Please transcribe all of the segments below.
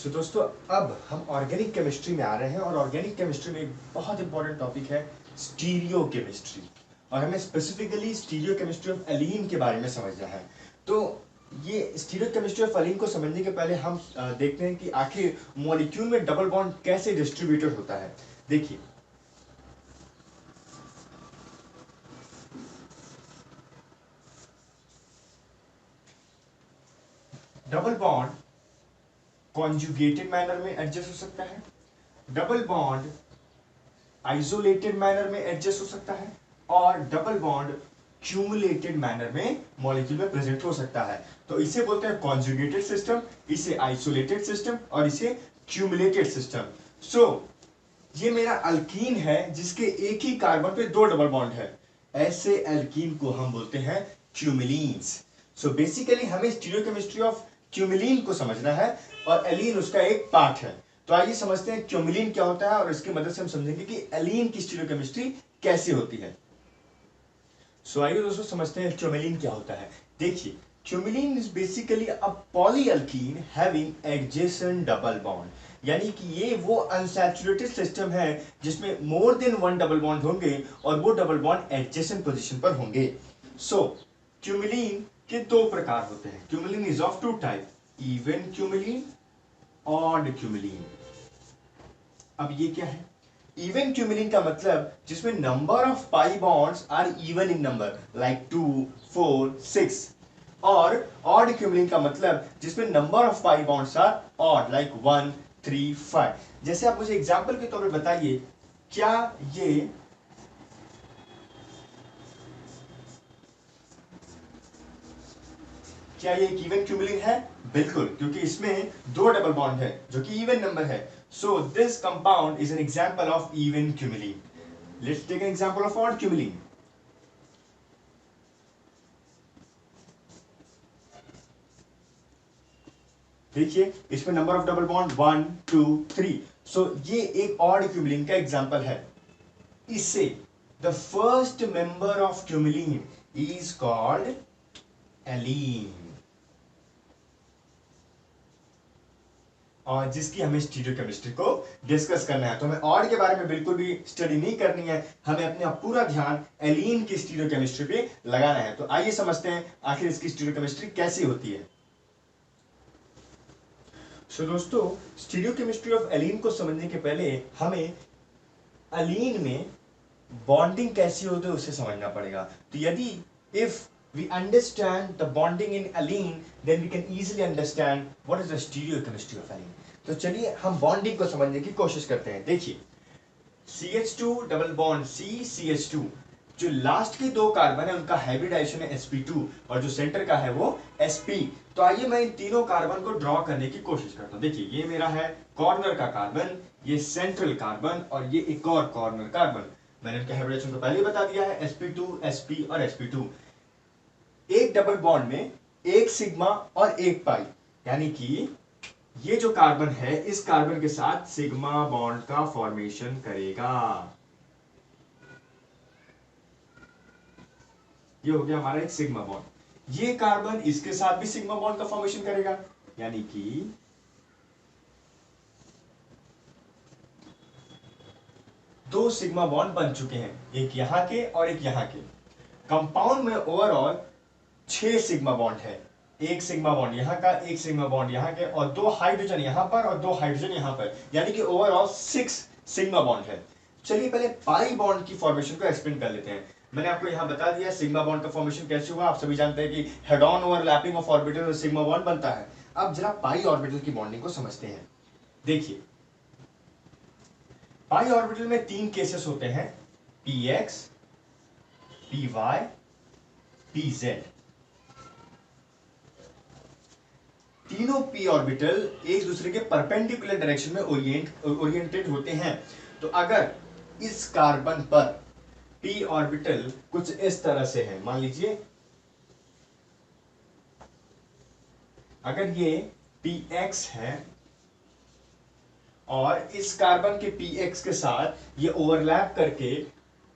सो दोस्तों, अब हम ऑर्गेनिक केमिस्ट्री में आ रहे हैं और ऑर्गेनिक केमिस्ट्री में एक बहुत इंपॉर्टेंट टॉपिक है स्टीरियो केमिस्ट्री। और हमें स्पेसिफिकली स्टीरियो केमिस्ट्री ऑफ एलीन के बारे में समझना है। तो ये स्टीरियो केमिस्ट्री ऑफ एलीन को समझने के पहले हम देखते हैं कि आखिर मॉलिक्यूल में डबल बॉन्ड कैसे डिस्ट्रीब्यूटेड होता है। देखिए, डबल बॉन्ड कॉन्जुगेटेड मैनर में एडजस्ट हो सकता है, डबल बॉन्ड आइसोलेटेड मैनर में एडजस्ट हो सकता है, और डबल बॉन्ड क्यूमुलेटेड मैनर में मॉलिक्यूल में प्रेजेंट हो सकता है। तो इसे बोलते हैं कॉन्जुगेटेड सिस्टम, इसे आइसोलेटेड सिस्टम और इसे क्यूमुलेटेड सिस्टम। सो ये मेरा अल्कीन है जिसके एक ही कार्बन पे दो डबल बॉन्ड है। ऐसे अल्कीन को हम बोलते हैं क्यूमिलीन्स। सो बेसिकली हमें स्टीरियोकेमिस्ट्री ऑफ क्यूमिलीन को समझना है और एलीन उसका एक पार्ट है। तो आइए समझते हैं क्यूमिलीन क्या होता है और इसकी मदद से हम समझेंगे कि एलीन की स्टीरियोकेमिस्ट्री कैसे होती है। सो आइए दोस्तों समझते हैं क्यूमिलीन क्या होता है। देखिए, cumulene is basically a polyalkene having adjacent double bond. यानी कि ये वो अनसैचुरेटेड सिस्टम है जिसमें more than one double bond होंगे और वो डबल बॉन्ड एडजेसेंट पोजीशन पर होंगे। सो क्यूमिलीन के दो प्रकार होते हैं। Cumulene is of two type, even cumulene, odd cumulene. अब ये क्या है? इवन क्यूमिलीन का मतलब जिसमें number of pi bonds are even in number, like 2, 4, 6। और ऑड क्यूमिलीन का मतलब जिसमें number of pi bonds are odd, like 1, 3, 5। जैसे आप मुझे एग्जांपल के तौर पे बताइए, क्या ये एक इवन क्यूमिलीन है? बिल्कुल, क्योंकि इसमें दो डबल बॉन्ड है जो कि इवन नंबर है। So this compound is an example of even cumulene. Let's take an example of odd cumulene. देखिए, इसमें number of double bond 1, 2, 3। So ये एक ऑड क्यूमिलीन का एग्जांपल है। इससे the first member of cumulene is called allene, और जिसकी हमें स्टीरियोकेमिस्ट्री को डिस्कस करना है। तो हमें ऑड के बारे में बिल्कुल भी स्टडी नहीं करनी है, हमें अपना पूरा ध्यान एलीन की स्टीरियोकेमिस्ट्री पे लगाना है। तो आइए समझते हैं आखिर इसकी स्टीरियोकेमिस्ट्री कैसी होती है। सो दोस्तों, स्टीरियोकेमिस्ट्री ऑफ एलीन को समझने के पहले हमें एलीन में बॉन्डिंग कैसी होती है उसे समझना पड़ेगा। तो यदि if we understand the bonding in allene, then we can easily understand what is the stereochemistry of allene. तो चलिए हम बॉन्डिंग को समझने की कोशिश करते हैं। देखिए, CH2 double bond C CH2, जो लास्ट के दो कार्बन है उनका हाइब्रिडाइजेशन है sp2 और जो सेंटर का है वो sp। तो आइए मैं इन तीनों कार्बन को ड्रॉ करने की कोशिश करता हूं। देखिए, ये मेरा है कॉर्नर का कार्बन, ये सेंट्रल कार्बन और ये एक और कॉर्नर कार्बन। मैंने इनका हाइब्रिडाइजेशन तो पहले ही बता दिया है, sp2, sp और sp2। एक डबल बॉन्ड में एक सिग्मा और एक पाई, यानी कि ये जो कार्बन है इस कार्बन के साथ सिग्मा बॉन्ड का फॉर्मेशन करेगा। ये हो गया हमारा एक सिग्मा बॉन्ड। ये कार्बन इसके साथ भी सिग्मा बॉन्ड का फॉर्मेशन करेगा, यानी कि दो सिग्मा बॉन्ड बन चुके हैं, एक यहां के और एक यहां के। कंपाउंड में ओवरऑल 6 सिग्मा बॉन्ड है। एक सिग्मा बॉन्ड यहां का, एक सिग्मा बॉन्ड यहां के और दो हाइड्रोजन यहां पर और दो हाइड्रोजन यहां पर, यानी कि ओवरऑल 6 सिग्मा बॉन्ड है। चलिए पहले पाई बॉन्ड की फॉर्मेशन को एक्सप्लेन कर लेते हैं। मैंने आपको यहां बता दिया सिग्मा बॉन्ड का फॉर्मेशन कैसे हुआ। आप सभी जानते हैं कि head on overlapping of orbital sigma bond बनता है। अब जरा पाई ऑर्बिटल की बॉन्डिंग को समझते हैं। देखिए, पाई ऑर्बिटल में 3 केसेस होते हैं, px, py, pz। तीनों p ऑर्बिटल एक दूसरे के परपेंडिकुलर डायरेक्शन में ओरिएंटेड होते हैं। तो अगर इस कार्बन पर p ऑर्बिटल कुछ इस तरह से है, मान लीजिए अगर ये px है और इस कार्बन के px के साथ ये ओवरलैप करके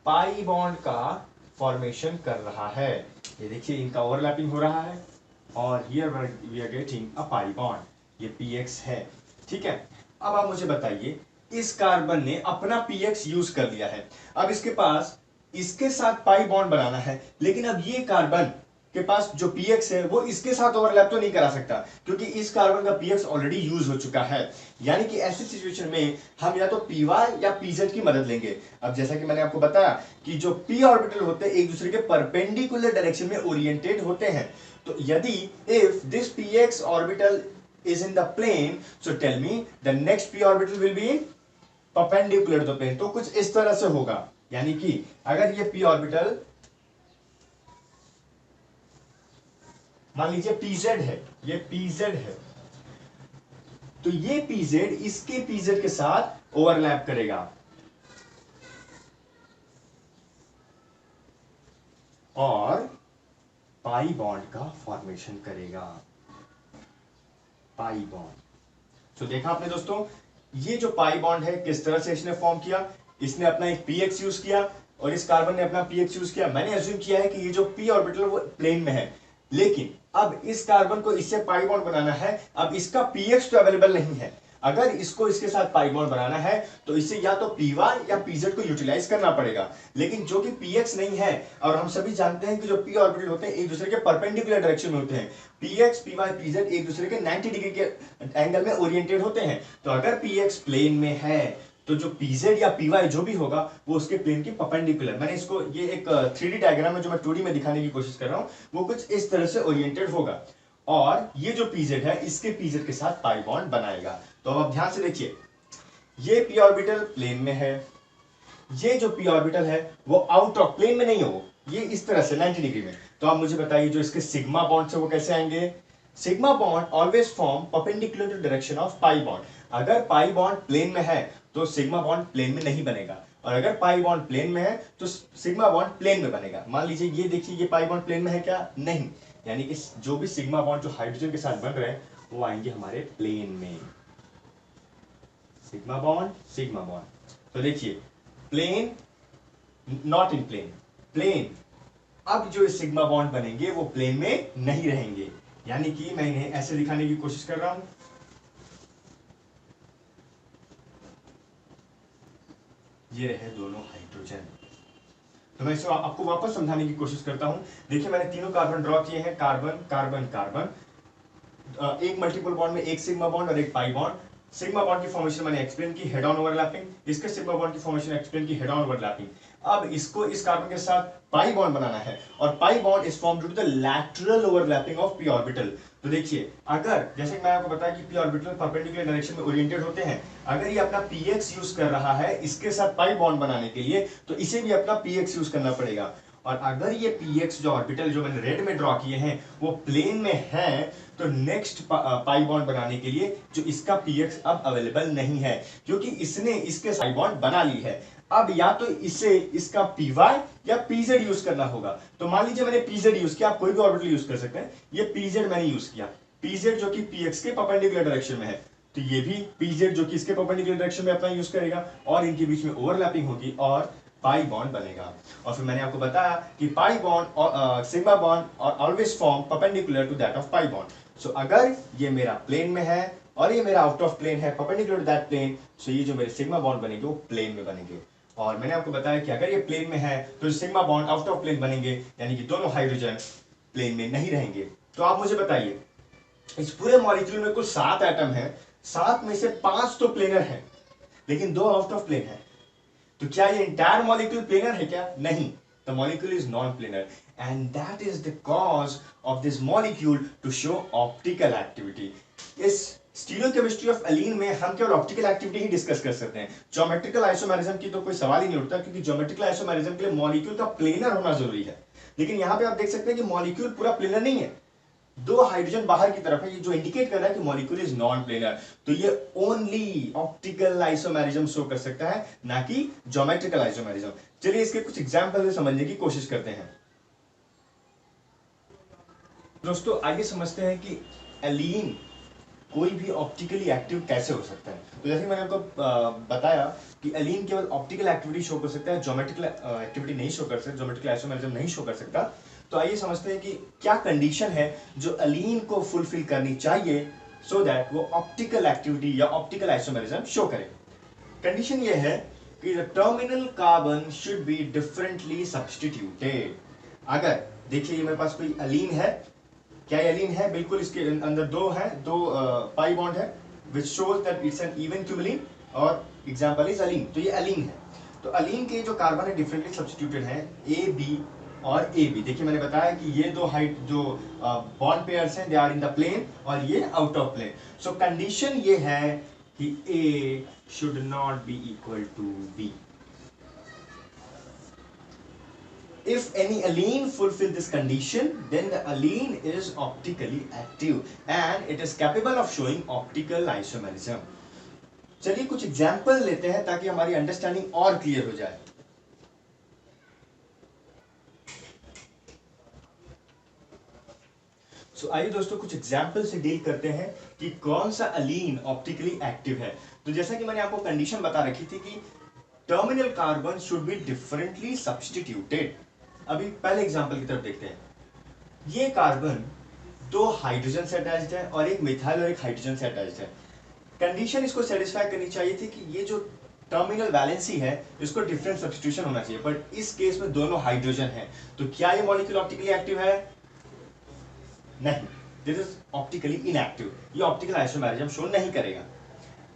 पाई बॉन्ड का फॉर्मेशन कर रहा है। ये देखिए, इनका ओवरलैपिंग हो रहा है और here we are getting a pi bond. ये px है ठीक है, अब आप मुझे बताइए, इस कार्बन ने अपना px यूज कर लिया है, अब इसके पास इसके साथ पाई बॉन्ड बनाना है, लेकिन अब ये कार्बन के पास जो px है वो इसके साथ ओवरलैप तो नहीं करा सकता, क्योंकि इस कार्बन का px ऑलरेडी यूज हो चुका है। यानी कि ऐसी सिचुएशन में हम या तो py या pz की मदद लेंगे। अब जैसा कि मैंने आपको बताया कि जो p ऑर्बिटल होते हैं एक दूसरे के परपेंडिकुलर डायरेक्शन में ओरिएंटेड होते हैं, तो यदि if this px orbital is in the plane, so tell me the next p orbital will be in perpendicular to the plane। तो कुछ इस तरह से होगा, यानी कि अगर ये p ऑर्बिटल मान लीजिए pz है, ये pz है, तो ये pz इसके pz के साथ ओवरलैप करेगा और पाई बॉन्ड का फॉर्मेशन करेगा, पाई बॉन्ड। तो देखा आपने दोस्तों, ये जो पाई बॉन्ड है किस तरह से इसने फॉर्म किया, इसने अपना एक px यूज किया और इस कार्बन ने अपना px यूज किया। मैंने अज्यूम किया है कि ये जो p ऑर्बिटल वो प्लेन में है, लेकिन अब इस कार्बन को इससे पाई बॉन्ड बनाना है, अब इसका px तो अवेलेबल नहीं है। अगर इसको इसके साथ पाई बॉन्ड बनाना है तो इसे या तो py या pz को यूटिलाइज करना पड़ेगा, लेकिन जो कि px नहीं है, और हम सभी जानते हैं कि जो p ऑर्बिटल होते हैं एक दूसरे के परपेंडिकुलर डायरेक्शन में होते हैं, px py pz एक दूसरे के 90 डिग्री के एंगल में ओरिएंटेड होते हैं। तो अगर px प्लेन में है तो जो pz या py जो भी होगा वो उसके प्लेन के परपेंडिकुलर, मैंने इसको ये एक 3D डायग्राम में जो मैं 2D में दिखाने की कोशिश कर रहा हूं वो कुछ इस तरह से ओरिएंटेड होगा, और ये जो pz है इसके pz के साथ पाई बॉन्ड बनाएगा। तो अब आप ध्यान से देखिए, ये p ऑर्बिटल प्लेन में है, ये जो p ऑर्बिटल है वो आउट ऑफ प्लेन में नहीं हो, ये इस तरह से 90 डिग्री में। तो आप मुझे बताइए जो इसके सिग्मा बॉन्ड है वो कैसे आएंगे। Sigma bond always form perpendicular to direction of pi bond. अगर पाई बॉन्ड प्लेन में है तो सिग्मा बॉन्ड प्लेन में नहीं बनेगा, और अगर पाई बॉन्ड प्लेन में है तो सिग्मा बॉन्ड प्लेन में बनेगा। मान लीजिए ये देखिए, ये पाई बॉन्ड प्लेन में है क्या, नहीं, यानी कि जो भी सिग्मा बॉन्ड जो हाइड्रोजन के साथ बन रहे हैं वो आएंगे हमारे प्लेन में, सिग्मा बॉन्ड। तो देखिए plane, not in plane, plane. अब जो सिग्मा बॉन्ड बनेंगे वो प्लेन में नहीं रहेंगे, यानी कि मैं इन्हें ऐसे दिखाने की कोशिश कर रहा हूं, ये रहे दोनों हाइड्रोजन। तो मैं इसको आपको वापस समझाने की कोशिश करता हूं। देखिए मैंने तीनों कार्बन ड्रॉ किए हैं, कार्बन कार्बन कार्बन, एक मल्टीपल बॉन्ड में एक सिग्मा बॉन्ड और एक पाई बॉन्ड। सिग्मा बॉन्ड की फॉर्मेशन मैंने एक्सप्लेन की, हेड ऑन ओवरलैपिंग, इसके सिग्मा बॉन्ड की फॉर्मेशन एक्सप्लेन की, हेड ऑन ओवरलैपिंग। अब इसको इस कार्बन के साथ पाई बॉन्ड बनाना है, और pi bond is formed due to the lateral overlapping of p orbital. तो देखिए अगर, जैसे मैं आपको बताया कि p ऑर्बिटल परपेंडिकुलर डायरेक्शन में ओरिएंटेड होते हैं, अगर ये अपना px यूज कर रहा है इसके साथ पाई बॉन्ड बनाने के लिए, तो इसे भी अपना px यूज करना पड़ेगा। और अगर ये px जो ऑर्बिटल जो मैंने रेड में ड्रॉ किए हैं वो प्लेन में है, तो नेक्स्ट पाई बॉन्ड बनाने के लिए जो इसका px अब अवेलेबल नहीं है, क्योंकि इसने इसके पाई बॉन्ड बना ली है। अब या तो इसे इसका py या pz यूज करना होगा। तो मान लीजिए मैंने pz यूज किया, आप कोई भी ऑर्बिटल यूज कर सकते हैं, ये pz मैंने यूज किया, pz जो कि px के परपेंडिकुलर डायरेक्शन में है, तो ये भी pz जो कि इसके परपेंडिकुलर डायरेक्शन में अपना यूज करेगा, और इनके बीच में ओवरलैपिंग होगी और पाई बॉन्ड बनेगा। और फिर मैंने आपको बताया कि पाई बॉन्ड और सिग्मा बॉन्ड और always form perpendicular to that of pi bond. So अगर ये मेरा प्लेन में है और ये मेरा आउट ऑफ प्लेन है, perpendicular to that plane, so ये जो मेरे सिग्मा बॉन्ड बनेंगे वो प्लेन में बनेंगे। और मैंने आपको बताया कि अगर ये प्लेन में है तो sigma bond out of plane बनेंगे, यानी कि दोनों हाइड्रोजन प्लेन में नहीं रहेंगे। तो आप मुझे बताइए, इस पूरे मॉलिक्यूल में कुल 7 एटम है, 7 में से 5 तो प्लेनर है लेकिन 2 आउट ऑफ प्लेन है। तो क्या ये इंटायर मॉलिक्यूल प्लेनर है क्या? नहीं, the molecule is non planar, and that is the cause of this molecule to show optical activity. इस स्टीरियोकेमिस्ट्री ऑफ एलीन में हम केवल ऑप्टिकल एक्टिविटी ही डिस्कस कर सकते हैं, ज्योमेट्रिकल आइसोमेरिज्म की तो कोई सवाल ही नहीं उठता, क्योंकि ज्योमेट्रिकल आइसोमेरिज्म के लिए मॉलिक्यूल का प्लेनर होना जरूरी है। लेकिन यहां पे आप देख सकते हैं कि मॉलिक्यूल पूरा प्लेनर नहीं है, 2 हाइड्रोजन बाहर की तरफ है, ये जो इंडिकेट कर रहा है कि मॉलिक्यूल इज नॉन प्लेनर। तो ये ओनली ऑप्टिकल आइसोमेरिज्म शो कर सकता है, ना कि ज्योमेट्रिकल आइसोमेरिज्म। चलिए इसके कुछ एग्जांपल से समझने की कोशिश करते हैं। दोस्तों आइए समझते हैं कि एलीन कोई भी ऑप्टिकली एक्टिव कैसे हो सकता है। तो जैसे मैंने आपको बताया कि एलीन केवल ऑप्टिकल एक्टिविटी शो कर सकता है, ज्योमेट्रिकल एक्टिविटी नहीं शो कर सकता, ज्योमेट्रिकल आइसोमेरिज्म नहीं शो कर सकता। तो आइए समझते हैं कि क्या कंडीशन है जो एलीन को फुलफिल करनी चाहिए सो दैट वो ऑप्टिकल एक्टिविटी या ऑप्टिकल आइसोमेरिज्म शो करे। कंडीशन ये है कि the terminal carbon should be differently substituted. अगर देखिए मेरे पास कोई अलीन है, क्या ये अलीन है? बिल्कुल, इसके अंदर दो पाई बॉन्ड है which shows that it's an even cumulene और एग्जांपल इज अलीन। तो ये अलीन है, तो अलीन के जो कार्बन है डिफरेंटली सब्स्टिट्यूटेड है, ए बी और ए बी। देखिए मैंने बताया कि ये दो हाइट जो बॉन्ड पेयर्स हैं they are in the plane और ये out of plane. So condition ये है कि A should not be equal to B. If any alene fulfill this condition, then the alene is optically active and it is capable of showing optical isomerism. चलिए कुछ example लेते हैं ताकि हमारी understanding और क्लियर हो जाए। सो आइए दोस्तों कुछ एग्जाम्पल से डील करते हैं कि कौन सा अलीन ऑप्टिकली एक्टिव है। तो जैसा कि मैंने आपको कंडीशन बता रखी थी कि terminal carbon should be differently substituted. अभी पहले एग्जाम्पल की तरफ देखते हैं। ये कार्बन दो हाइड्रोजन से अटैच्ड है और एक मिथाइल और एक हाइड्रोजन से अटैच्ड है। कंडीशन इसको सेटिस्फाई करनी चाहिए थी कि ये जो टर्मिनल वैलेंसी है इसको डिफरेंट सब्स्टिट्यूशन होना चाहिए, बट इस केस में दोनों हाइड्रोजन है। तो क्या ये मॉलिक्यूल ऑप्टिकली एक्टिव है? नहीं, दिस इज ऑप्टिकली इनएक्टिव। ये ऑप्टिकल आइसोमेरिज्म शो नहीं करेगा।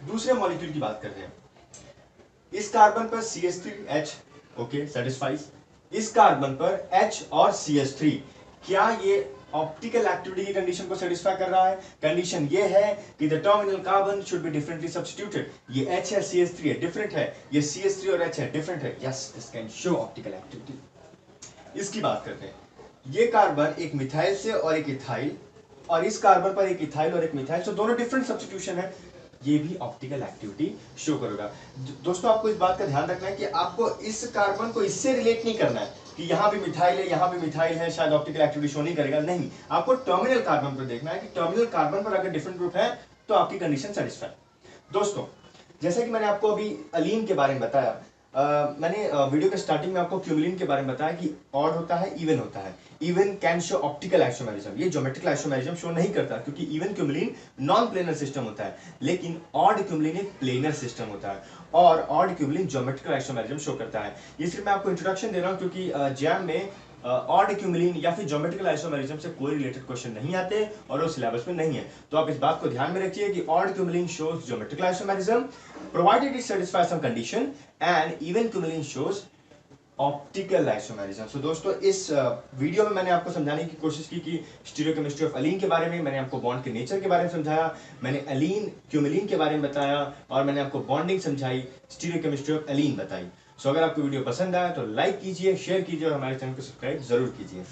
दूसरे मॉलिक्यूल की बात करते हैं। इस कार्बन पर CH3H, ओके, सेटिस्फाइज। इस कार्बन पर H और CH3, क्या ये ऑप्टिकल एक्टिविटी की कंडीशन को सेटिस्फाई कर रहा है? कंडीशन ये है कि the terminal carbon should be differently substituted. ये H है, CH3 है, डिफरेंट है। ये CH3 और H है, डिफरेंट है। Yes, this can show optical activity. इसकी बात करते हैं। ये कार्बन एक मिथाइल से और एक इथाइल, और इस कार्बन पर एक इथाइल और एक मिथाइल, तो दोनों डिफरेंट सब्स्टिट्यूशन है। ये भी ऑप्टिकल एक्टिविटी शो करेगा। दोस्तों आपको इस बात का ध्यान रखना है कि आपको इस कार्बन को इससे रिलेट नहीं करना है कि यहां भी मिथाइल है, यहां भी मिथाइल है, शायद ऑप्टिकल एक्टिविटी शो नहीं करेगा। नहीं, आपको टर्मिनल कार्बन पर देखना है कि टर्मिनल कार्बन पर अगर डिफरेंट ग्रुप है तो आपकी कंडीशन सेटिस्फाई। दोस्तों जैसे कि मैंने आपको अभी अलीन के बारे में बताया, मैंने वीडियो के स्टार्टिंग में आपको क्यूमुलिन के बारे में बताया कि ऑड होता है, इवन होता है। Even can show optical isomerism, ये ज्योमेट्रिकल आइसोमेरिज्म शो नहीं करता क्योंकि even cumulene non planar system होता है, लेकिन ऑड क्यूमुलिन एक प्लेनर सिस्टम होता है और odd cumulene geometrical isomerism show करता है। ये सिर्फ मैं आपको इंट्रोडक्शन दे रहा हूं क्योंकि जैम में ऑड क्यूमुलिन या फिर ज्योमेट्रिकल आइसोमेरिज्म से कोई रिलेटेड क्वेश्चन नहीं आते और वो सिलेबस में नहीं है। तो आप इस बात को ध्यान में रखिए कि odd cumulene shows geometrical isomerism provided it satisfies some condition, and even cumulene shows optical isomerism. So दोस्तों इस वीडियो में मैंने आपको समझाने की कोशिश की कि स्टीरियोकेमिस्ट्री ऑफ अलीन के बारे में, मैंने आपको बॉन्ड के नेचर के बारे में समझाया, मैंने अलीन क्यूमुलिन के बारे में बताया और मैंने आपको बॉन्डिंग समझाई, स्टीरियोकेमिस्ट्री ऑफ अलीन बताई। सो अगर आपको वीडियो पसंद आया तो लाइक कीजिए, शेयर कीजिए और हमारे चैनल को सब्सक्राइब जरूर कीजिए।